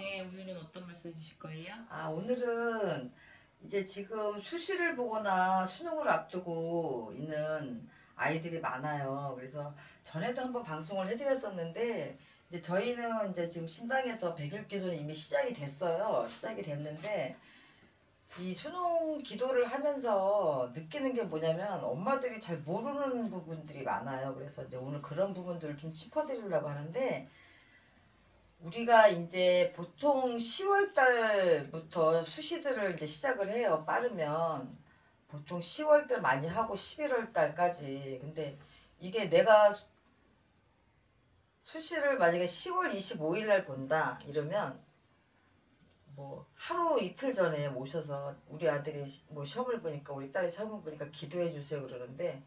네, 오늘은 어떤 말씀 해주실 거예요? 오늘은 이제 지금 수시를 보거나 수능을 앞두고 있는 아이들이 많아요. 그래서 전에도 한번 방송을 해드렸었는데, 이제 저희는 이제 지금 신당에서 100일 기도는 이미 시작이 됐어요. 시작이 됐는데, 이 수능 기도를 하면서 느끼는 게 뭐냐면 엄마들이 잘 모르는 부분들이 많아요. 그래서 이제 오늘 그런 부분들을 좀 짚어드리려고 하는데, 우리가 이제 보통 10월 달부터 수시들을 이제 시작을 해요. 빠르면 보통 10월 달 많이 하고 11월 달까지. 근데 이게 내가 수시를 만약에 10월 25일 날 본다 이러면 뭐 하루 이틀 전에 모셔서 우리 아들이 뭐 시험을 보니까 우리 딸이 시험을 보니까 기도해 주세요 그러는데,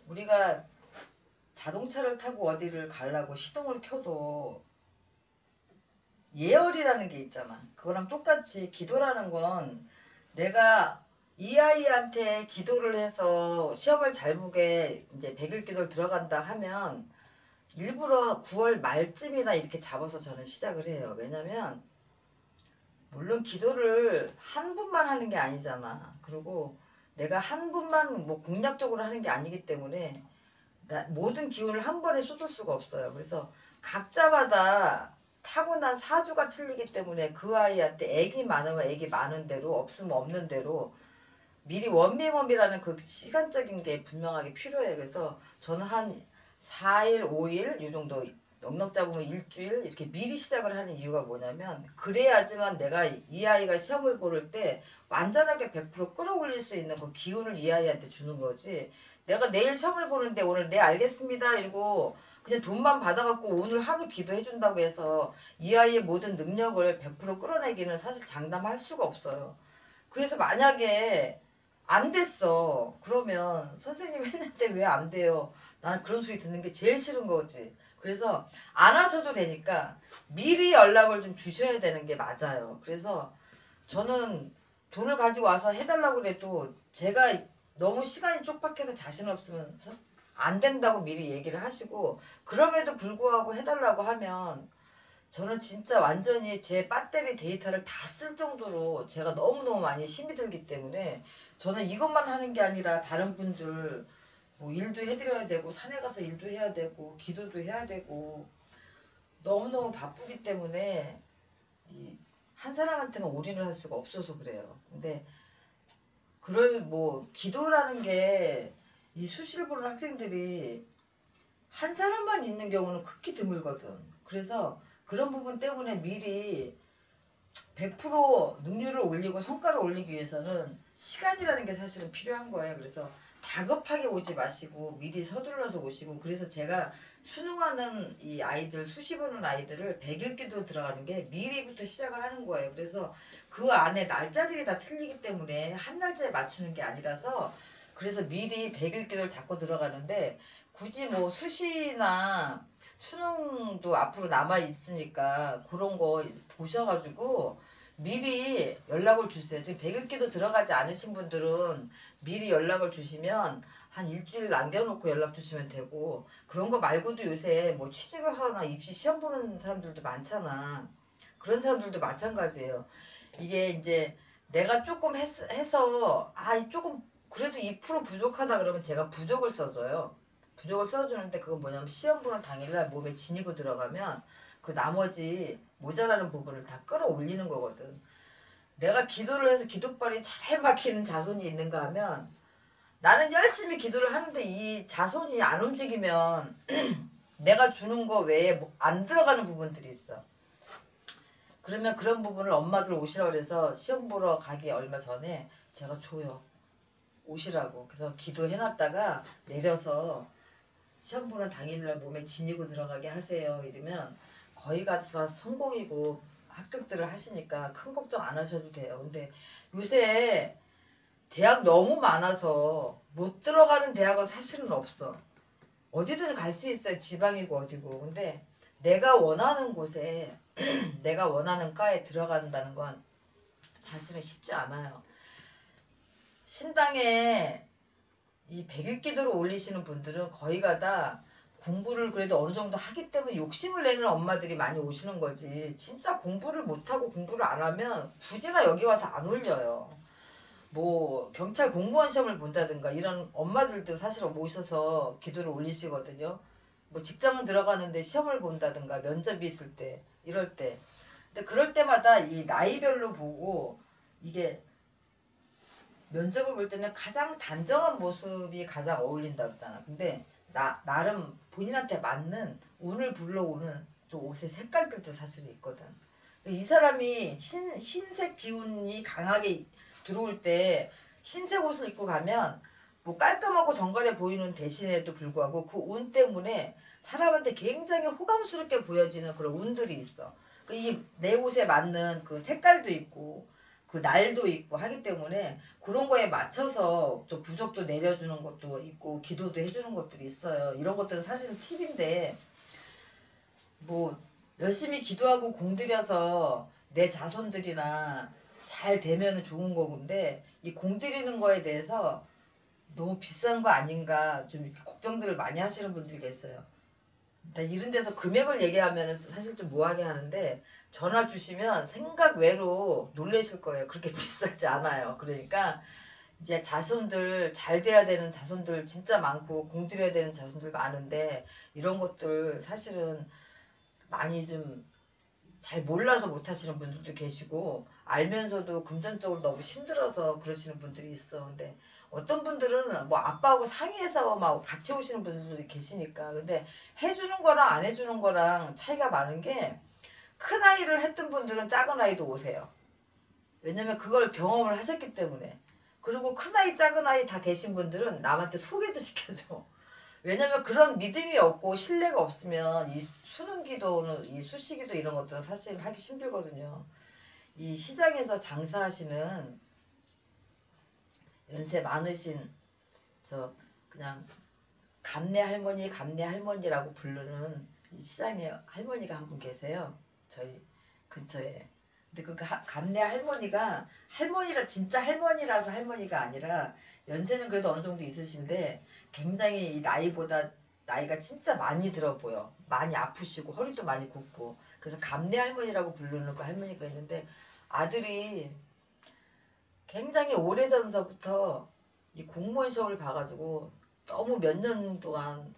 우리가 자동차를 타고 어디를 가려고 시동을 켜도 예열이라는 게 있잖아. 그거랑 똑같이 기도라는 건 내가 이 아이한테 기도를 해서 시험을 잘 보게 이제 100일 기도를 들어간다 하면 일부러 9월 말쯤이나 이렇게 잡아서 저는 시작을 해요. 왜냐면 물론 기도를 한 분만 하는 게 아니잖아. 그리고 내가 한 분만 뭐 공략적으로 하는 게 아니기 때문에 모든 기운을 한 번에 쏟을 수가 없어요. 그래서 각자마다 타고난 사주가 틀리기 때문에 그 아이한테 애기 많으면 애기 많은 대로 없으면 없는 대로 미리 원미원미라는 그 시간적인 게 분명하게 필요해요. 그래서 저는 한 4일, 5일 이 정도 넉넉 잡으면 일주일 이렇게 미리 시작을 하는 이유가 뭐냐면, 그래야지만 내가 이 아이가 시험을 보를 때 완전하게 100% 끌어올릴 수 있는 그 기운을 이 아이한테 주는 거지. 내가 내일 시험을 보는데 오늘 네 알겠습니다 이러고 그냥 돈만 받아갖고 오늘 하루 기도해준다고 해서 이 아이의 모든 능력을 100% 끌어내기는 사실 장담할 수가 없어요. 그래서 만약에 안 됐어 그러면 선생님 했는데 왜 안 돼요? 난 그런 소리 듣는 게 제일 싫은 거지. 그래서 안 하셔도 되니까 미리 연락을 좀 주셔야 되는 게 맞아요. 그래서 저는 돈을 가지고 와서 해달라고 그래도 제가 너무 시간이 촉박해서 자신 없으면 안 된다고 미리 얘기를 하시고, 그럼에도 불구하고 해달라고 하면 저는 진짜 완전히 제 배터리 데이터를 다 쓸 정도로 제가 너무너무 많이 힘이 들기 때문에, 저는 이것만 하는 게 아니라 다른 분들 뭐 일도 해드려야 되고 산에 가서 일도 해야 되고 기도도 해야 되고 너무너무 바쁘기 때문에 이 한 사람한테만 올인을 할 수가 없어서 그래요. 근데 그럴 뭐 기도라는 게 이 수시를 보는 학생들이 한 사람만 있는 경우는 극히 드물거든. 그래서 그런 부분 때문에 미리 100% 능률을 올리고 성과를 올리기 위해서는 시간이라는 게 사실은 필요한 거예요. 그래서 다급하게 오지 마시고 미리 서둘러서 오시고, 그래서 제가 수능하는 이 아이들 수시 보는 아이들을 100일기도 들어가는 게 미리부터 시작을 하는 거예요. 그래서 그 안에 날짜들이 다 틀리기 때문에 한 날짜에 맞추는 게 아니라서, 그래서 미리 100일기도를 잡고 들어가는데, 굳이 뭐 수시나 수능도 앞으로 남아 있으니까 그런 거 보셔가지고 미리 연락을 주세요. 지금 100일기도 들어가지 않으신 분들은 미리 연락을 주시면 한 일주일 남겨놓고 연락 주시면 되고, 그런 거 말고도 요새 뭐 취직을 하거나 입시 시험 보는 사람들도 많잖아. 그런 사람들도 마찬가지예요. 이게 이제 내가 조금 해서 조금 그래도 2% 부족하다 그러면 제가 부족을 써줘요. 부족을 써주는데 그건 뭐냐면 시험 보는 당일날 몸에 지니고 들어가면 그 나머지 모자라는 부분을 다 끌어올리는 거거든. 내가 기도를 해서 기도발이 잘 막히는 자손이 있는가 하면, 나는 열심히 기도를 하는데 이 자손이 안 움직이면 내가 주는 거 외에 안 들어가는 부분들이 있어. 그러면 그런 부분을 엄마들 오시라고 해서 시험 보러 가기 얼마 전에 제가 줘요. 오시라고. 그래서 기도해놨다가 내려서 시험 보는 당일날 몸에 지니고 들어가게 하세요 이러면 거의 다 성공이고 합격들을 하시니까 큰 걱정 안 하셔도 돼요. 근데 요새 대학 너무 많아서 못 들어가는 대학은 사실은 없어. 어디든 갈 수 있어요. 지방이고 어디고. 근데 내가 원하는 곳에 내가 원하는 과에 들어간다는 건 사실은 쉽지 않아요. 신당에 이 100일 기도를 올리시는 분들은 거의가 다 공부를 그래도 어느 정도 하기 때문에 욕심을 내는 엄마들이 많이 오시는 거지. 진짜 공부를 못하고 공부를 안 하면 굳이나 여기 와서 안 올려요. 뭐 경찰 공무원 시험을 본다든가 이런 엄마들도 사실 모셔서 기도를 올리시거든요. 뭐 직장은 들어가는데 시험을 본다든가 면접이 있을 때 이럴 때. 근데 그럴 때마다 이 나이별로 보고 이게 면접을 볼 때는 가장 단정한 모습이 가장 어울린다 그랬잖아. 근데 나름 본인한테 맞는 운을 불러오는 또 옷의 색깔들도 사실 있거든. 이 사람이 흰색 기운이 강하게 들어올 때 흰색 옷을 입고 가면 뭐 깔끔하고 정갈해 보이는 대신에도 불구하고 그 운 때문에 사람한테 굉장히 호감스럽게 보여지는 그런 운들이 있어. 이 내 옷에 맞는 그 색깔도 있고 그 날도 있고 하기 때문에 그런 거에 맞춰서 또 부적도 내려주는 것도 있고 기도도 해주는 것들이 있어요. 이런 것들은 사실은 팁인데 뭐 열심히 기도하고 공들여서 내 자손들이나 잘 되면 좋은 거근데 이 공들이는 거에 대해서 너무 비싼 거 아닌가 좀 이렇게 걱정들을 많이 하시는 분들이 계세요. 이런 데서 금액을 얘기하면 사실 좀 뭐하게 하는데 전화 주시면 생각 외로 놀라실 거예요. 그렇게 비싸지 않아요. 그러니까 이제 자손들 잘 돼야 되는 자손들 진짜 많고 공들여야 되는 자손들 많은데 이런 것들 사실은 많이 좀 잘 몰라서 못 하시는 분들도 계시고 알면서도 금전적으로 너무 힘들어서 그러시는 분들이 있어. 근데 어떤 분들은 뭐 아빠하고 상의해서 막 같이 오시는 분들도 계시니까. 근데 해주는 거랑 안 해주는 거랑 차이가 많은 게 큰 아이를 했던 분들은 작은 아이도 오세요. 왜냐면 그걸 경험을 하셨기 때문에. 그리고 큰 아이 작은 아이 다 되신 분들은 남한테 소개도 시켜줘. 왜냐면 그런 믿음이 없고 신뢰가 없으면 이 수능기도는 이 수시기도 이런 것들은 사실 하기 힘들거든요. 이 시장에서 장사하시는 연세 많으신 저 그냥 감내 할머니 감내 할머니라고 부르는 이 시장에 할머니가 한 분 계세요. 저희 근처에. 근데 그 감내 할머니가 할머니라 진짜 할머니라서 할머니가 아니라 연세는 그래도 어느 정도 있으신데 굉장히 이 나이가 진짜 많이 들어 보여. 많이 아프시고 허리도 많이 굽고. 그래서 감내 할머니라고 부르는 그 할머니가 있는데 아들이 굉장히 오래전서부터 이 공무원 시험을 봐가지고 너무 몇 년 동안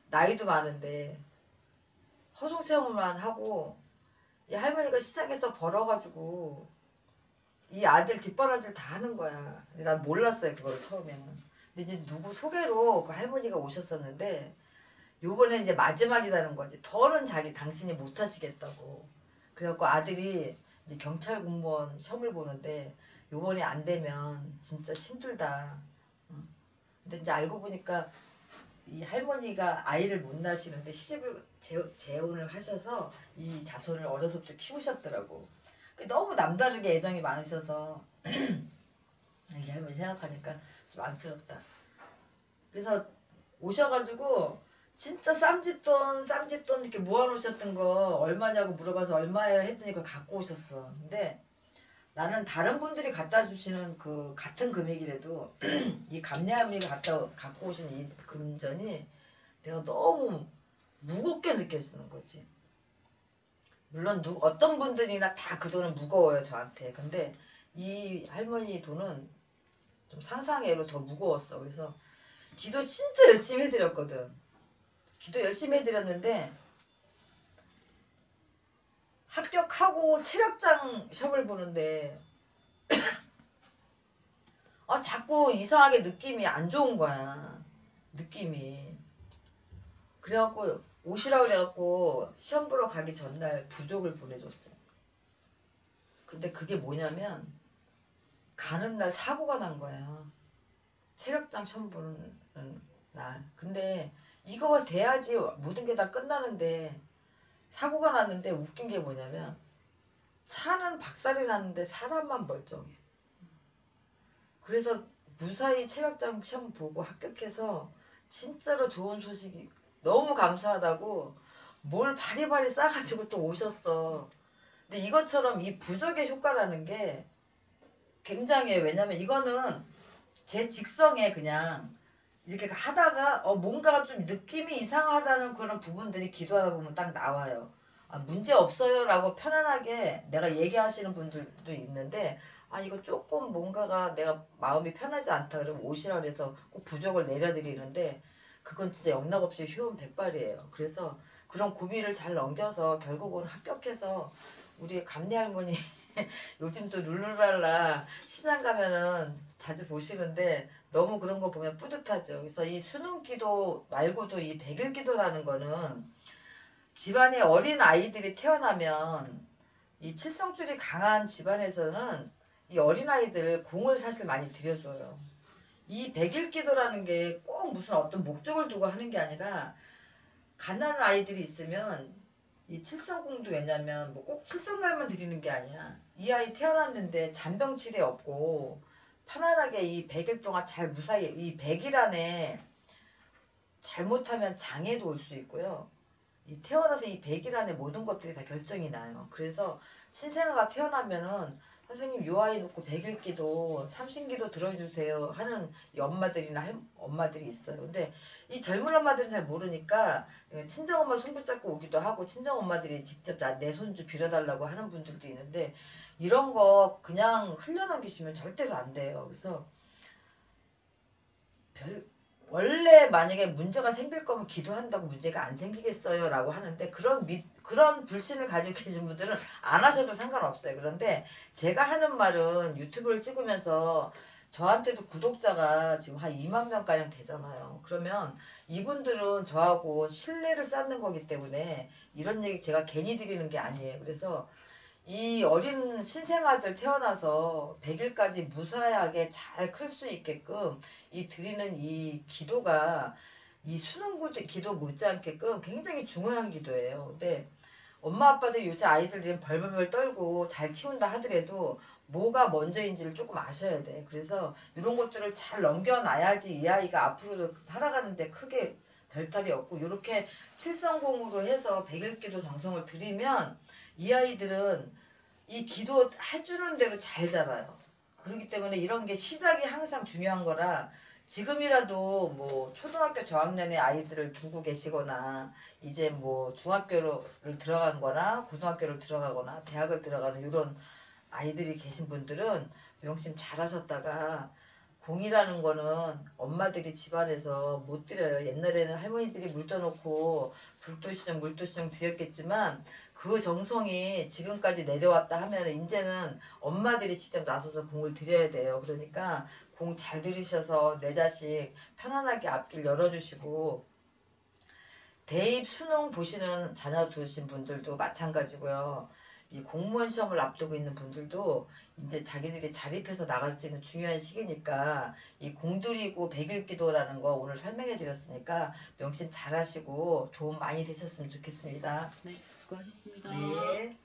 나이도 많은데 허송세월만 하고 이 할머니가 시장에서 벌어가지고 이 아들 뒷바라지를 다 하는 거야. 근데 난 몰랐어요 그거를 처음에는. 근데 이제 누구 소개로 그 할머니가 오셨었는데 요번에 이제 마지막이라는 거지. 더는 당신이 못 하시겠다고. 그래갖고 아들이 이제 경찰 공무원 시험을 보는데 요번에 안 되면 진짜 힘들다. 근데 이제 알고 보니까 이 할머니가 아이를 못 낳으시는데 시집을 재혼을 하셔서 이 자손을 어려서부터 키우셨더라고. 너무 남다르게 애정이 많으셔서 이 할머니 생각하니까 좀 안쓰럽다. 그래서 오셔가지고 진짜 쌈짓돈 이렇게 모아놓으셨던 거 얼마냐고 물어봐서 얼마예요 했더니 그걸 갖고 오셨어. 근데 나는 다른 분들이 갖다 주시는 그 같은 금액이라도 이 감내할머니가 갖고 오신 이 금전이 내가 너무 무겁게 느껴지는 거지. 물론 어떤 분들이나 다 그 돈은 무거워요 저한테. 근데 이 할머니 돈은 좀 상상외로 더 무거웠어. 그래서 기도 진짜 열심히 해드렸거든. 기도 열심히 해드렸는데 합격하고 체력장 시험을 보는데 자꾸 이상하게 느낌이 안 좋은 거야. 느낌이. 그래갖고 오시라고 그래갖고 시험 보러 가기 전날 부족을 보내줬어요. 근데 그게 뭐냐면 가는 날 사고가 난 거야. 체력장 시험 보는 날. 근데 이거가 돼야지 모든 게 다 끝나는데 사고가 났는데 웃긴 게 뭐냐면 차는 박살이 났는데 사람만 멀쩡해. 그래서 무사히 체력장 시험 보고 합격해서 진짜로 좋은 소식이 너무 감사하다고 뭘 바리바리 싸가지고 또 오셨어. 근데 이것처럼 이 부적의 효과라는 게 굉장해요. 왜냐면 이거는 제 직성에 그냥 이렇게 하다가 뭔가가 좀 느낌이 이상하다는 그런 부분들이 기도하다 보면 딱 나와요. 문제 없어요라고 편안하게 내가 얘기하시는 분들도 있는데 이거 조금 뭔가가 내가 마음이 편하지 않다 그러면 오시라 그래서 꼭 부적을 내려드리는데 그건 진짜 영락없이 효험백발이에요. 그래서 그런 고비를 잘 넘겨서 결국은 합격해서 우리 감리 할머니 요즘도 룰루랄라 시장 가면은 자주 보시는데 너무 그런 거 보면 뿌듯하죠. 그래서 이 수능 기도 말고도 이 백일 기도라는 거는 집안에 어린 아이들이 태어나면 이 칠성줄이 강한 집안에서는 이 어린 아이들 공을 사실 많이 들여줘요. 이 백일 기도라는 게 꼭 무슨 어떤 목적을 두고 하는 게 아니라 가난한 아이들이 있으면 이 칠성공도 왜냐면 뭐 꼭 칠성날만 드리는 게 아니야. 이 아이 태어났는데 잔병치레 없고 편안하게 이 100일 동안 잘 무사히 이 100일 안에 잘못하면 장애도 올 수 있고요. 이 태어나서 이 100일 안에 모든 것들이 다 결정이 나요. 그래서 신생아가 태어나면은 선생님 요 아이 놓고 100일 기도 삼신기도 들어주세요 하는 이 엄마들이나 엄마들이 있어요. 근데 이 젊은 엄마들은 잘 모르니까 친정엄마 손 붙잡고 오기도 하고 친정엄마들이 직접 내 손주 빌어달라고 하는 분들도 있는데 이런 거 그냥 흘려넘기시면 절대로 안 돼요. 그래서 원래 만약에 문제가 생길 거면 기도한다고 문제가 안 생기겠어요 라고 하는데 그런 불신을 가지고 계신 분들은 안 하셔도 상관없어요. 그런데 제가 하는 말은 유튜브를 찍으면서 저한테도 구독자가 지금 한 2만 명가량 되잖아요. 그러면 이분들은 저하고 신뢰를 쌓는 거기 때문에 이런 얘기 제가 괜히 드리는 게 아니에요. 그래서 이 어린 신생아들 태어나서 100일까지 무사하게 잘 클 수 있게끔 이 드리는 이 기도가 이 수능 기도 못지않게끔 굉장히 중요한 기도예요. 근데 엄마 아빠들이 요새 아이들이 벌벌벌 떨고 잘 키운다 하더라도 뭐가 먼저인지를 조금 아셔야 돼. 그래서 이런 것들을 잘 넘겨놔야지 이 아이가 앞으로도 살아가는데 크게 별탈이 없고 이렇게 칠성공으로 해서 100일 기도 정성을 드리면 이 아이들은 이 기도 해주는 대로 잘 자라요. 그렇기 때문에 이런 게 시작이 항상 중요한 거라 지금이라도 뭐 초등학교 저학년의 아이들을 두고 계시거나 이제 뭐 중학교를 들어간 거나 고등학교를 들어가거나 대학을 들어가는 이런 아이들이 계신 분들은 명심 잘 하셨다가 공이라는 거는 엄마들이 집안에서 못 드려요. 옛날에는 할머니들이 물 떠놓고 불도시정 물도시정 드렸겠지만 그 정성이 지금까지 내려왔다 하면 이제는 엄마들이 직접 나서서 공을 드려야 돼요. 그러니까 공 잘 들이셔서 내 자식 편안하게 앞길 열어주시고 대입 수능 보시는 자녀 두신 분들도 마찬가지고요. 이 공무원 시험을 앞두고 있는 분들도 이제 자기들이 자립해서 나갈 수 있는 중요한 시기니까 이 공들이고 백일기도라는 거 오늘 설명해 드렸으니까 명심 잘 하시고 도움 많이 되셨으면 좋겠습니다. 네, 수고하셨습니다. 네.